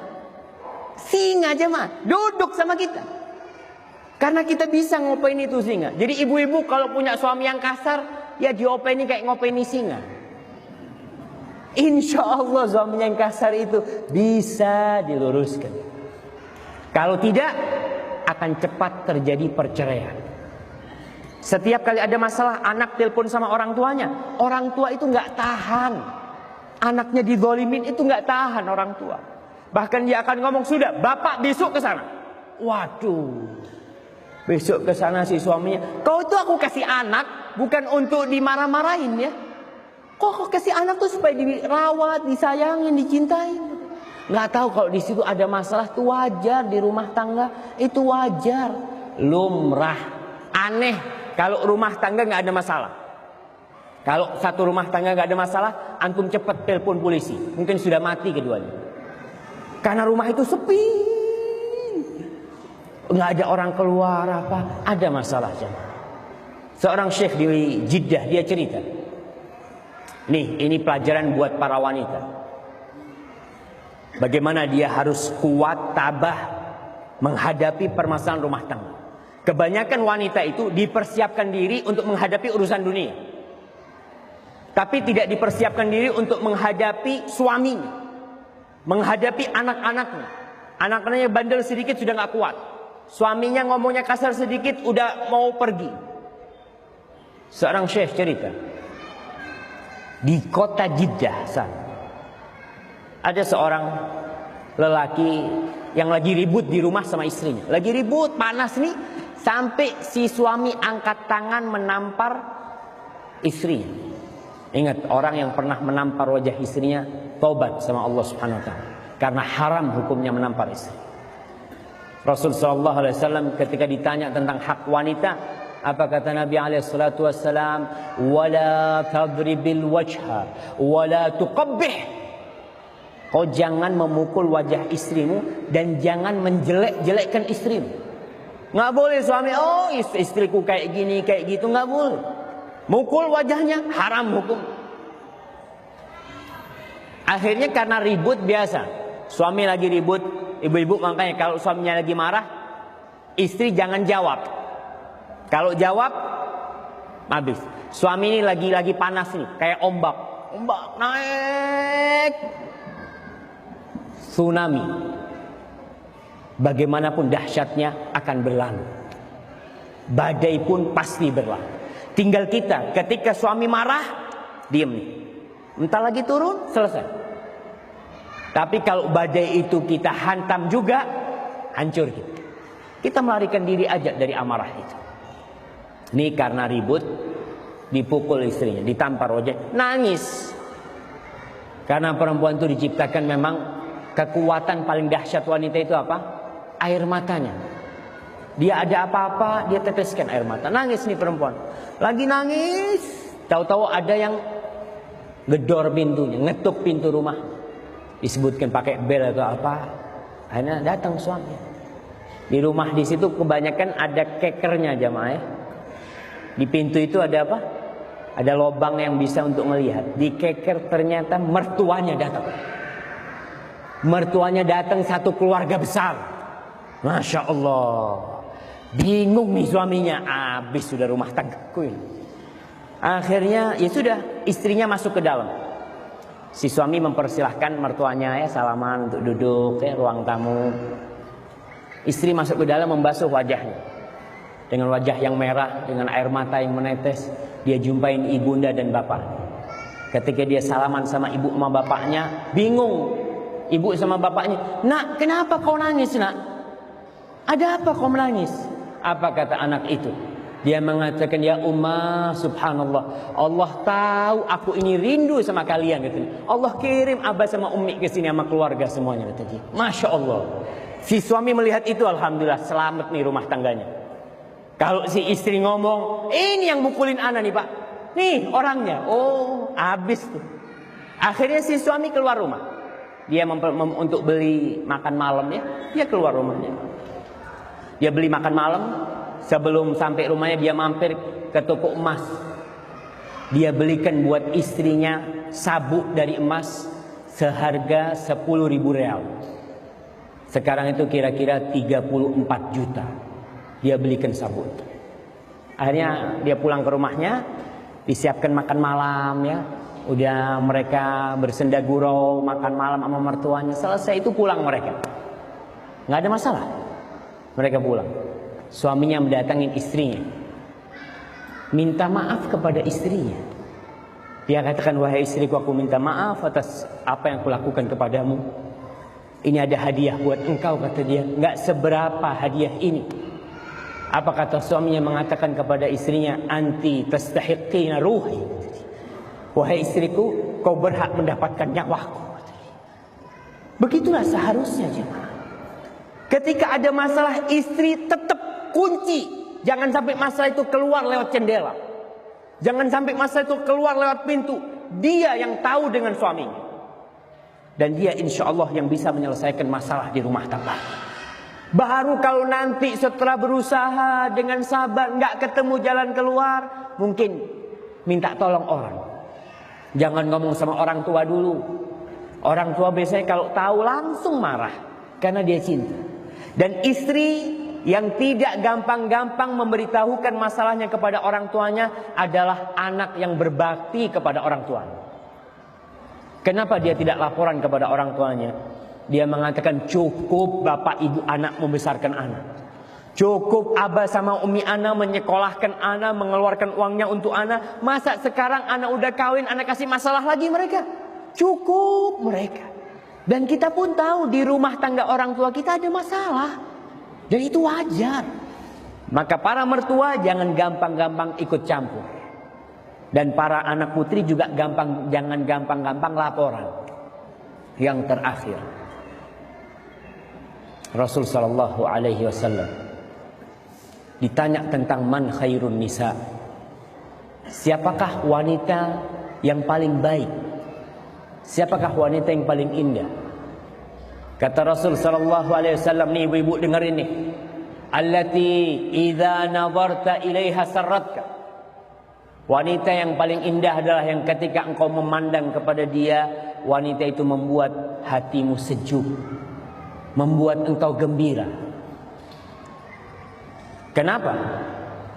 Singa aja mah duduk sama kita. Karena kita bisa ngopeni itu singa. Jadi ibu-ibu kalau punya suami yang kasar, ya diopeni kayak ngopeni singa. Insya Allah suaminya yang kasar itu bisa diluruskan. Kalau tidak, akan cepat terjadi perceraian. Setiap kali ada masalah, anak telepon sama orang tuanya, orang tua itu nggak tahan. Anaknya dizolimin itu nggak tahan orang tua. Bahkan dia akan ngomong, "Sudah, bapak besok ke sana." Waduh, besok ke sana si suaminya, "Kau itu aku kasih anak bukan untuk dimarah-marahin ya. Kok kasih anak tuh supaya dirawat, disayangin, dicintain." Nggak tahu kalau di situ ada masalah, itu wajar di rumah tangga, itu wajar, lumrah. Aneh kalau rumah tangga nggak ada masalah. Kalau satu rumah tangga nggak ada masalah, antum cepat telepon polisi, mungkin sudah mati keduanya. Karena rumah itu sepi, nggak ada orang keluar apa, ada masalah jemaah. Seorang syekh di Jeddah dia cerita, nih ini pelajaran buat para wanita. Bagaimana dia harus kuat, tabah menghadapi permasalahan rumah tangga. Kebanyakan wanita itu dipersiapkan diri untuk menghadapi urusan dunia, tapi tidak dipersiapkan diri untuk menghadapi suaminya, menghadapi anak-anaknya. Anak-anaknya bandel sedikit sudah gak kuat. Suaminya ngomongnya kasar sedikit udah mau pergi. Seorang syekh cerita, di kota Jeddah sana ada seorang lelaki yang lagi ribut di rumah sama istrinya. Lagi ribut, panas nih. Sampai si suami angkat tangan menampar istrinya. Ingat, orang yang pernah menampar wajah istrinya, taubat sama Allah Subhanahu wa ta'ala. Karena haram hukumnya menampar istri. Rasulullah SAW ketika ditanya tentang hak wanita, apa kata Nabi SAW? "Wala tadribil wajha, wala tuqabbih." Kau jangan memukul wajah istrimu dan jangan menjelek-jelekkan istrimu. Nggak boleh suami, oh istriku kayak gini, kayak gitu, nggak boleh. Mukul wajahnya haram hukum. Akhirnya karena ribut biasa, suami lagi ribut, ibu-ibu makanya kalau suaminya lagi marah, istri jangan jawab. Kalau jawab, habis. Suami ini lagi panas nih, kayak ombak naik, tsunami. Bagaimanapun dahsyatnya akan berlalu. Badai pun pasti berlalu. Tinggal kita ketika suami marah, diam nih. Entar lagi turun, selesai. Tapi kalau badai itu kita hantam juga, hancur kita. Kita melarikan diri aja dari amarah itu. Ini karena ribut, dipukul istrinya, ditampar wajah, nangis. Karena perempuan itu diciptakan memang kekuatan paling dahsyat wanita itu apa? Air matanya. Dia ada apa-apa, dia teteskan air mata. Nangis nih perempuan. Lagi nangis, tahu-tahu ada yang gedor pintunya, ngetuk pintu rumah. Disebutkan pakai bel atau apa. Akhirnya datang suami. Di rumah di situ kebanyakan ada kekernya jamaah ya. Di pintu itu ada apa? Ada lubang yang bisa untuk melihat. Di keker ternyata mertuanya datang. Mertuanya datang satu keluarga besar. Masya Allah. Bingung nih suaminya. Habis sudah rumah tanggaku ini. Akhirnya ya sudah, istrinya masuk ke dalam. Si suami mempersilahkan mertuanya ya salaman untuk duduk ya ruang tamu. Istri masuk ke dalam membasuh wajahnya. Dengan wajah yang merah, dengan air mata yang menetes, dia jumpain ibunda dan bapak. Ketika dia salaman sama ibu sama bapaknya, bingung. Ibu sama bapaknya, "Nak, kenapa kau nangis, nak? Ada apa kau menangis?" Apa kata anak itu? Dia mengatakan, "Ya Ummah, subhanallah, Allah tahu aku ini rindu sama kalian," katanya. Allah kirim Abah sama Umi ke sini sama keluarga semuanya, katanya. Masya Allah. Si suami melihat itu, alhamdulillah selamat nih rumah tangganya. Kalau si istri ngomong, "Ini yang mukulin anak nih Pak, nih orangnya," oh habis tuh. Akhirnya si suami keluar rumah. Dia untuk beli makan malam ya, dia keluar rumahnya. Dia beli makan malam. Sebelum sampai rumahnya dia mampir ke toko emas. Dia belikan buat istrinya sabuk dari emas seharga 10.000 real. Sekarang itu kira-kira 34 juta. Dia belikan sabuk. Akhirnya dia pulang ke rumahnya, disiapkan makan malam ya. Udah mereka bersenda gurau makan malam sama mertuanya. Selesai itu pulang mereka. Nggak ada masalah. Mereka pulang. Suaminya mendatangin istrinya. Minta maaf kepada istrinya. Dia katakan, "Wahai istriku, aku minta maaf atas apa yang kulakukan kepadamu. Ini ada hadiah buat engkau," kata dia. "Nggak seberapa hadiah ini." Apa kata suaminya mengatakan kepada istrinya? "Anti tastahiqina ruhi." Wahai istriku, kau berhak mendapatkan nyawaku. Begitulah seharusnya jemaah. Ketika ada masalah, istri tetap kunci. Jangan sampai masalah itu keluar lewat jendela. Jangan sampai masalah itu keluar lewat pintu. Dia yang tahu dengan suaminya. Dan dia insya Allah yang bisa menyelesaikan masalah di rumah tangga. Baru kalau nanti setelah berusaha dengan sabar nggak ketemu jalan keluar, mungkin minta tolong orang. Jangan ngomong sama orang tua dulu. Orang tua biasanya kalau tahu langsung marah karena dia cinta. Dan istri yang tidak gampang-gampang memberitahukan masalahnya kepada orang tuanya adalah anak yang berbakti kepada orang tuanya. Kenapa dia tidak laporan kepada orang tuanya? Dia mengatakan, cukup bapak ibu anak membesarkan anak. Cukup abah sama umi anak menyekolahkan anak, mengeluarkan uangnya untuk anak. Masa sekarang anak udah kawin, anak kasih masalah lagi mereka? Cukup mereka. Dan kita pun tahu di rumah tangga orang tua kita ada masalah. Dan itu wajar. Maka para mertua jangan gampang-gampang ikut campur. Dan para anak putri juga jangan gampang-gampang laporan. Yang terakhir, Rasul sallallahu alaihi wasallam ditanya tentang man khairun nisa. Siapakah wanita yang paling baik? Siapakah wanita yang paling indah? Kata Rasul sallallahu alaihi wasallam, nih ibu-ibu dengerin nih. Allati idza nadarta ilaiha sarratka. Wanita yang paling indah adalah yang ketika engkau memandang kepada dia, wanita itu membuat hatimu sejuk, membuat engkau gembira. Kenapa?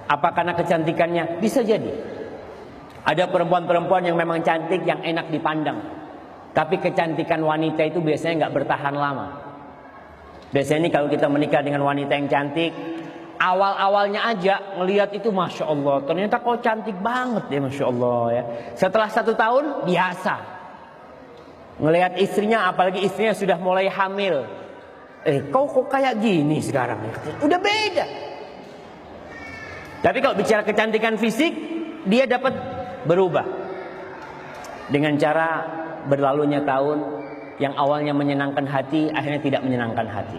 Apa karena kecantikannya? Bisa jadi. Ada perempuan-perempuan yang memang cantik, yang enak dipandang. Tapi kecantikan wanita itu biasanya nggak bertahan lama. Biasanya ini kalau kita menikah dengan wanita yang cantik, awal-awalnya aja ngelihat itu Masya Allah, ternyata kok cantik banget ya Masya Allah ya. Setelah 1 tahun biasa. Ngelihat istrinya, apalagi istrinya sudah mulai hamil. Kok kayak gini sekarang ya? Udah beda. Tapi kalau bicara kecantikan fisik, dia dapat berubah. Dengan cara berlalunya tahun, yang awalnya menyenangkan hati, akhirnya tidak menyenangkan hati.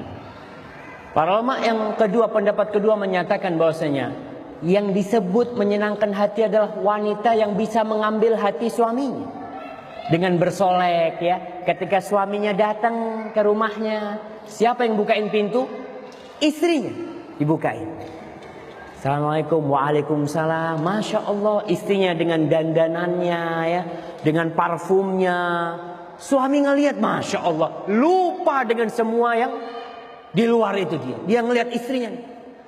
Para ulama yang kedua, pendapat kedua menyatakan bahwasanya yang disebut menyenangkan hati adalah wanita yang bisa mengambil hati suaminya dengan bersolek ya. Ketika suaminya datang ke rumahnya, siapa yang bukain pintu? Istrinya dibukain. Assalamualaikum, waalaikumsalam. Masya Allah, istrinya dengan dandanannya ya, dengan parfumnya. Suami ngelihat, Masya Allah, lupa dengan semua yang di luar itu dia. Dia ngelihat istrinya.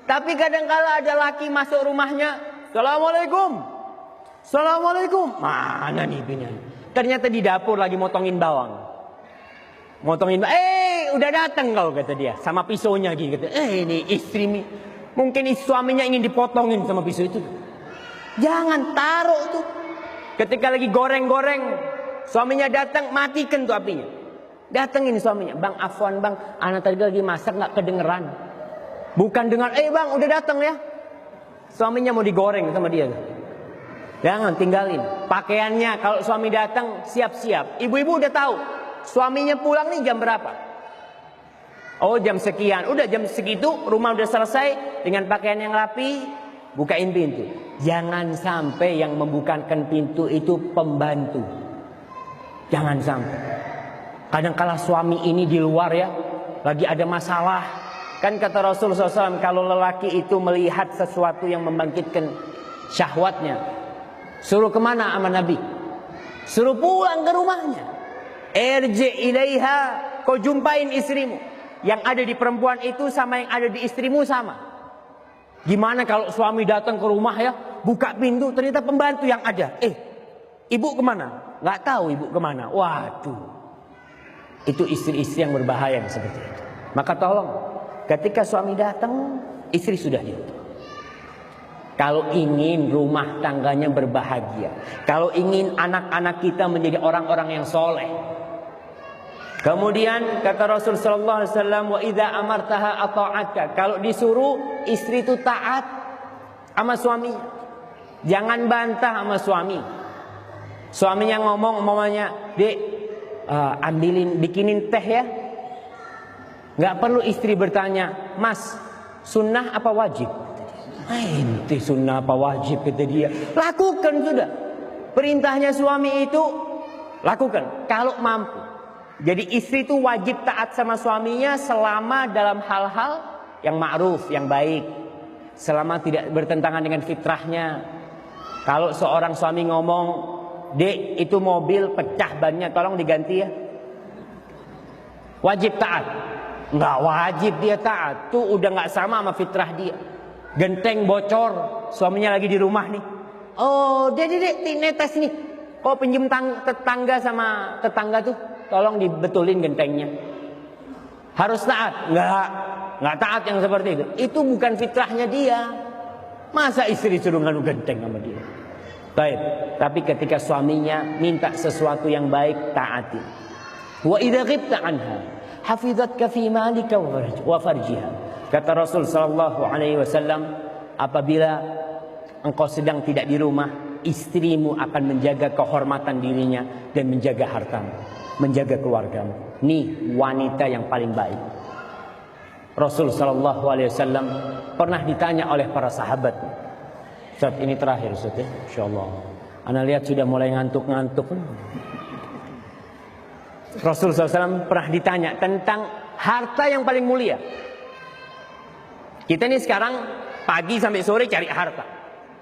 Tapi kadang-kala ada laki masuk rumahnya, Assalamualaikum, Assalamualaikum. Mana nih bininya? Ternyata di dapur lagi motongin bawang. Motongin bawang. Udah datang kau, kata dia, sama pisaunya gitu. Ini istri nih. Mungkin suaminya ingin dipotongin sama pisau itu. Jangan taruh tuh. Ketika lagi goreng-goreng, suaminya datang, matikan tuh apinya. Datengin suaminya, Bang afwan bang, anak tadi lagi masak nggak kedengeran. Bukan dengar, bang udah datang ya. Suaminya mau digoreng sama dia. Jangan tinggalin. Pakaiannya kalau suami datang siap-siap. Ibu-ibu udah tahu, suaminya pulang nih jam berapa. Oh jam sekian, udah jam segitu rumah udah selesai dengan pakaian yang rapi, bukain pintu. Jangan sampai yang membukakan pintu itu pembantu. Jangan sampai. Kadang-kala suami ini di luar ya, lagi ada masalah. Kan kata Rasulullah SAW, kalau lelaki itu melihat sesuatu yang membangkitkan syahwatnya, suruh kemana sama Nabi? Suruh pulang ke rumahnya. Irji ilaiha, kau jumpain istrimu. Yang ada di perempuan itu sama yang ada di istrimu sama. Gimana kalau suami datang ke rumah ya, buka pintu, ternyata pembantu yang ada. Ibu kemana? Nggak tahu ibu kemana. Waduh, itu istri-istri yang berbahaya seperti itu. Maka tolong, ketika suami datang, istri sudah di rumah. Kalau ingin rumah tangganya berbahagia, kalau ingin anak-anak kita menjadi orang-orang yang soleh. Kemudian kata Rasul sallallahu alaihi wasallam, wa idza amartaha ata'atka. Kalau disuruh istri itu taat sama suami. Jangan bantah sama suami. Suaminya ngomong umpamanya, "Dek, bikinin teh ya." Enggak perlu istri bertanya, "Mas, sunnah apa wajib?" Ente sunnah apa wajib, kata dia. Lakukan sudah. Perintahnya suami itu lakukan kalau mampu. Jadi istri itu wajib taat sama suaminya selama dalam hal-hal yang ma'ruf, yang baik. Selama tidak bertentangan dengan fitrahnya. Kalau seorang suami ngomong, "Dek, itu mobil pecah bannya, tolong diganti ya." Wajib taat? Nggak wajib dia taat. Tuh udah nggak sama fitrah dia. Genteng bocor, suaminya lagi di rumah nih. "Oh, dek, netes nih. Kok pinjem tetangga sama tetangga tuh? Tolong dibetulin gentengnya." Harus taat? Nggak taat yang seperti itu. Itu bukan fitrahnya dia. Masa istri suruh nganu genteng sama dia? Baik. Tapi ketika suaminya minta sesuatu yang baik, taati. Wa idza ghibta anha hafizatka fi malika wa farjiha. Kata Rasul sallallahu alaihi wasallam, apabila engkau sedang tidak di rumah, istrimu akan menjaga kehormatan dirinya dan menjaga hartamu, menjaga keluargamu. Nih wanita yang paling baik. Rasul sallallahu alaihi wasallam pernah ditanya oleh para sahabat. Ustaz, ini terakhir Ustaz ya, insyaallah. Ana lihat sudah mulai ngantuk-ngantuk. Rasulullah SAW pernah ditanya tentang harta yang paling mulia. Kita ini sekarang pagi sampai sore cari harta,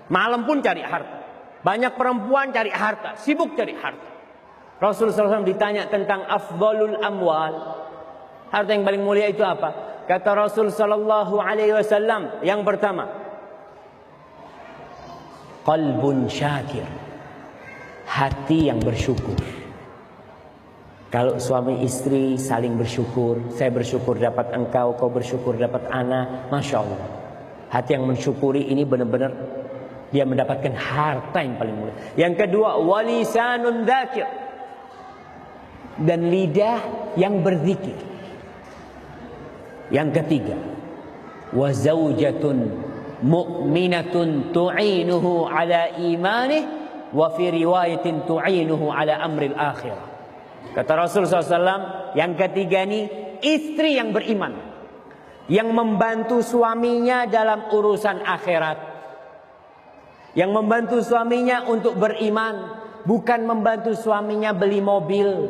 malam pun cari harta. Banyak perempuan cari harta, sibuk cari harta. Rasulullah SAW ditanya tentang afdalul amwal, harta yang paling mulia itu apa? Kata Rasul sallallahu alaihi wasallam, yang pertama, qalbun syakir, hati yang bersyukur. Kalau suami istri saling bersyukur, saya bersyukur dapat engkau, kau bersyukur dapat ana, masya Allah. Hati yang mensyukuri ini benar-benar dia mendapatkan harta yang paling mulia. Yang kedua, walisanun dzakir, dan lidah yang berzikir. Yang ketiga, wa zaujatun mu'minatun tu'inuhu ala imanih, wa fi riwayatin tu'inuhu ala amril akhirah. Kata Rasulullah SAW, yang ketiga ini istri yang beriman, yang membantu suaminya dalam urusan akhirat, yang membantu suaminya untuk beriman, bukan membantu suaminya beli mobil,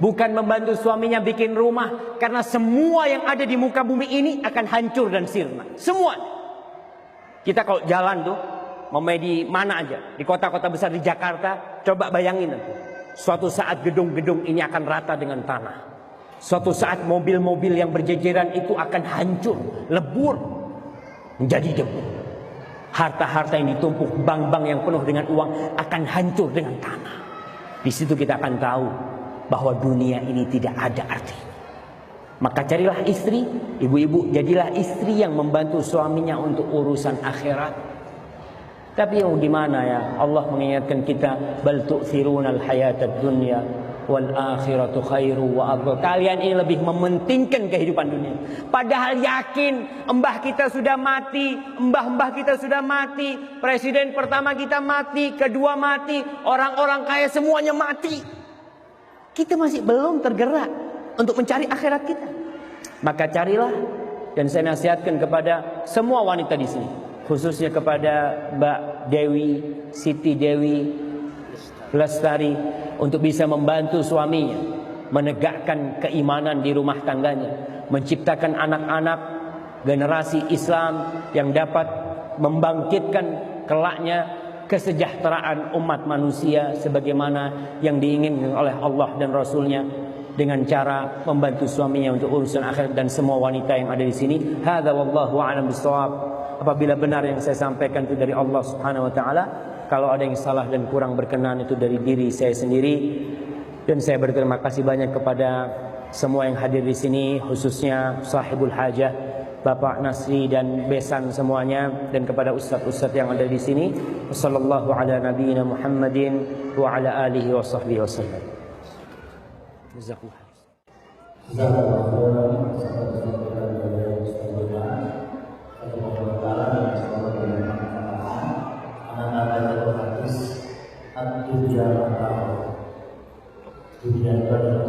bukan membantu suaminya bikin rumah. Karena semua yang ada di muka bumi ini akan hancur dan sirna. Semua. Kita kalau jalan tuh, mau di mana aja, di kota-kota besar di Jakarta, coba bayangin nanti. Suatu saat gedung-gedung ini akan rata dengan tanah. Suatu saat mobil-mobil yang berjejeran itu akan hancur, lebur, menjadi debu. Harta-harta yang ditumpuk, bank-bank yang penuh dengan uang akan hancur dengan tanah. Di situ kita akan tahu bahwa dunia ini tidak ada artinya. Maka carilah istri, ibu-ibu, jadilah istri yang membantu suaminya untuk urusan akhirat. Tapi yang gimana ya, Allah mengingatkan kita, bal tu'thirunal hayatad dunya wal akhiratu khairu wa afdal. Kalian ini lebih mementingkan kehidupan dunia. Padahal yakin mbah kita sudah mati, mbah-mbah kita sudah mati, presiden pertama kita mati, kedua mati, orang-orang kaya semuanya mati. Kita masih belum tergerak untuk mencari akhirat kita. Maka carilah, dan saya nasihatkan kepada semua wanita di sini, khususnya kepada Mbak Dewi, Siti Dewi Lestari, untuk bisa membantu suaminya menegakkan keimanan di rumah tangganya, menciptakan anak-anak generasi Islam yang dapat membangkitkan kelaknya kesejahteraan umat manusia sebagaimana yang diinginkan oleh Allah dan Rasulnya, dengan cara membantu suaminya untuk urusan akhirat. Dan semua wanita yang ada di sini, hadza wallahu a'lam bissawab. Apabila benar yang saya sampaikan itu dari Allah Subhanahu wa taala, kalau ada yang salah dan kurang berkenan itu dari diri saya sendiri. Dan saya berterima kasih banyak kepada semua yang hadir di sini, khususnya sahibul hajah, Bapak Nasri dan Besan semuanya, dan kepada ustaz-ustaz yang ada di sini. Wassallallahu ala nabiyyina Muhammadin wa ala alihi wa sahbihi wasallam. Jazakumullah. Dunia itu adalah